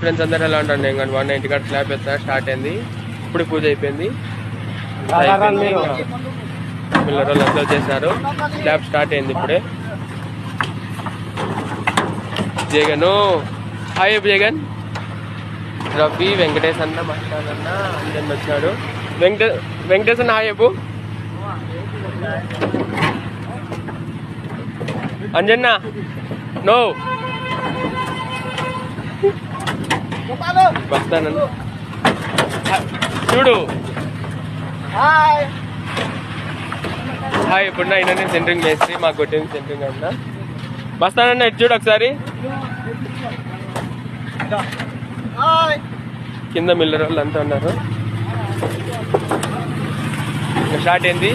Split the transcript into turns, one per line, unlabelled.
Friends అందరూ ఎలా ఉంటాను నేను కానీ 190 కాడ స్లాబ్ వేస్తా స్టార్ట్ అయింది. ఇప్పుడు పూజ అయిపోయింది. మిల్లర్ వాళ్ళు అంతా చేశారు. స్లాబ్ స్టార్ట్ అయింది ఇప్పుడే. జగన్ హాయ్ జగన్, రవి, వెంకటేష్ అన్న, మస్తానన్న అందరిని వచ్చాడు. వెంకటేష్ అన్న హాయ్ చెప్పు. అంజన్న నో వస్తానన్న చూడు. హాయ్ ఇప్పుడు అయినా సెంటరింగ్ మేస్త్రి మాకు కొట్టింది సెంటరింగ్ అన్న. వస్తానన్న ఇటు చూడు ఒకసారి. కింద మిల్లర్ వాళ్ళు అంతా ఉన్నారు. స్టార్ట్ అయింది.